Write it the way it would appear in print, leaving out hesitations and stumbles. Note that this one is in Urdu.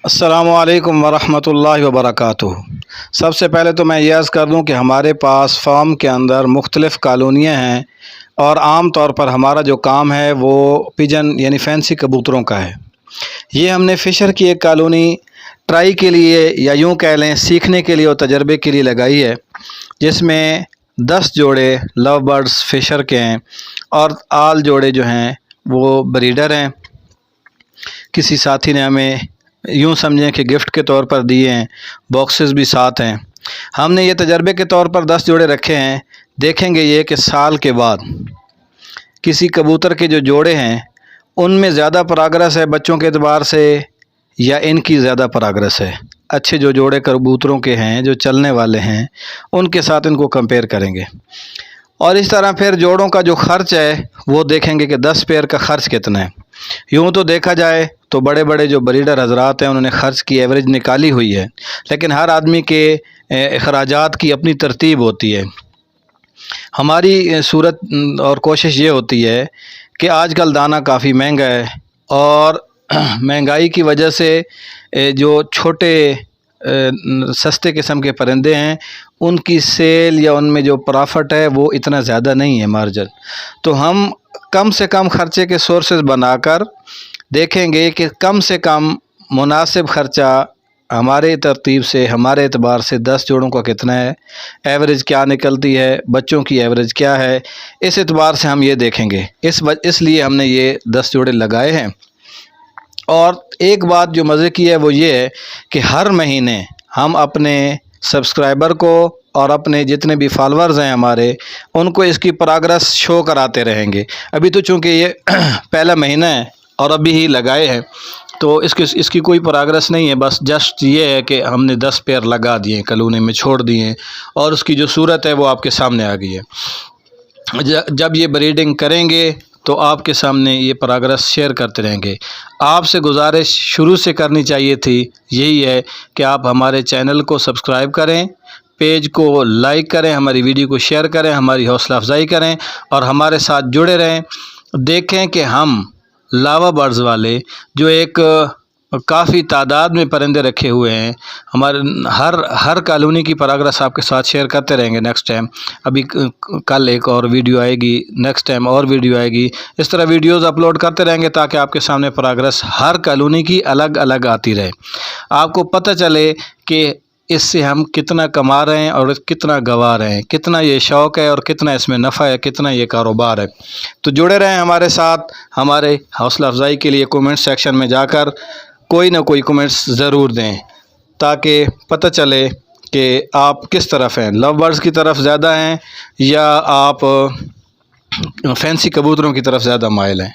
السلام علیکم ورحمۃ اللہ وبرکاتہ۔ سب سے پہلے تو میں یہ عرض کر دوں کہ ہمارے پاس فارم کے اندر مختلف کالونیاں ہیں اور عام طور پر ہمارا جو کام ہے وہ پجن یعنی فینسی کبوتروں کا ہے۔ یہ ہم نے فشر کی ایک کالونی ٹرائی کے لیے یا یوں کہہ لیں سیکھنے کے لیے اور تجربے کے لیے لگائی ہے، جس میں 10 جوڑے لو برڈز فشر کے ہیں اور آل جوڑے جو ہیں وہ بریڈر ہیں۔ کسی ساتھی نے ہمیں یوں سمجھیں کہ گفٹ کے طور پر دیے ہیں، باکسز بھی ساتھ ہیں۔ ہم نے یہ تجربے کے طور پر 10 جوڑے رکھے ہیں۔ دیکھیں گے یہ کہ سال کے بعد کسی کبوتر کے جو جوڑے ہیں ان میں زیادہ پراگرس ہے بچوں کے اعتبار سے یا ان کی زیادہ پراگرس ہے۔ اچھے جو جوڑے کبوتروں کے ہیں جو چلنے والے ہیں ان کے ساتھ ان کو کمپیئر کریں گے، اور اس طرح پھر جوڑوں کا جو خرچ ہے وہ دیکھیں گے کہ 10 پیئر کا خرچ کتنا ہے۔ یوں تو دیکھا جائے تو بڑے بڑے جو بریڈر حضرات ہیں انہوں نے خرچ کی ایوریج نکالی ہوئی ہے، لیکن ہر آدمی کے اخراجات کی اپنی ترتیب ہوتی ہے۔ ہماری صورت اور کوشش یہ ہوتی ہے کہ آج کل دانہ کافی مہنگا ہے، اور مہنگائی کی وجہ سے جو چھوٹے سستے قسم کے پرندے ہیں ان کی سیل یا ان میں جو پرافٹ ہے وہ اتنا زیادہ نہیں ہے مارجن، تو ہم کم سے کم خرچے کے سورسز بنا کر دیکھیں گے کہ کم سے کم مناسب خرچہ ہمارے ترتیب سے ہمارے اعتبار سے 10 جوڑوں کا کتنا ہے، ایوریج کیا نکلتی ہے، بچوں کی ایوریج کیا ہے، اس اعتبار سے ہم یہ دیکھیں گے۔ اس لیے ہم نے یہ 10 جوڑے لگائے ہیں۔ اور ایک بات جو مزے کی ہے وہ یہ ہے کہ ہر مہینے ہم اپنے سبسکرائبر کو اور اپنے جتنے بھی فالورز ہیں ہمارے ان کو اس کی پراگرس شو کراتے رہیں گے۔ ابھی تو چونکہ یہ پہلا مہینہ ہے اور ابھی ہی لگائے ہیں تو اس کی کوئی پراگرس نہیں ہے، بس جسٹ یہ ہے کہ ہم نے 10 پیئر لگا دیے کالونی میں چھوڑ دیے ہیں، اور اس کی جو صورت ہے وہ آپ کے سامنے آ گئی ہے۔ جب یہ بریڈنگ کریں گے تو آپ کے سامنے یہ پراگرس شیئر کرتے رہیں گے۔ آپ سے گزارش شروع سے کرنی چاہیے تھی، یہی ہے کہ آپ ہمارے چینل کو سبسکرائب کریں، پیج کو لائک کریں، ہماری ویڈیو کو شیئر کریں، ہماری حوصلہ افزائی کریں اور ہمارے ساتھ جڑے رہیں۔ دیکھیں کہ ہم لاوا برڈز والے جو ایک کافی تعداد میں پرندے رکھے ہوئے ہیں، ہمارے ہر کالونی کی پراگرس آپ کے ساتھ شیئر کرتے رہیں گے۔ نیکسٹ ٹائم ابھی کل ایک اور ویڈیو آئے گی، نیکسٹ ٹائم اور ویڈیو آئے گی، اس طرح ویڈیوز اپلوڈ کرتے رہیں گے تاکہ آپ کے سامنے پراگرس ہر کالونی کی الگ الگ آتی رہے، آپ کو پتہ چلے کہ اس سے ہم کتنا کما رہے ہیں اور کتنا گنوا رہے ہیں، کتنا یہ شوق ہے اور کتنا اس میں نفع ہے، کتنا یہ کاروبار ہے۔ تو جڑے رہیں ہمارے ساتھ۔ ہمارے حوصلہ افزائی کے لیے کومنٹ سیکشن میں جا کر کوئی نہ کوئی کومنٹس ضرور دیں تاکہ پتہ چلے کہ آپ کس طرف ہیں، لو برڈز کی طرف زیادہ ہیں یا آپ فینسی کبوتروں کی طرف زیادہ مائل ہیں۔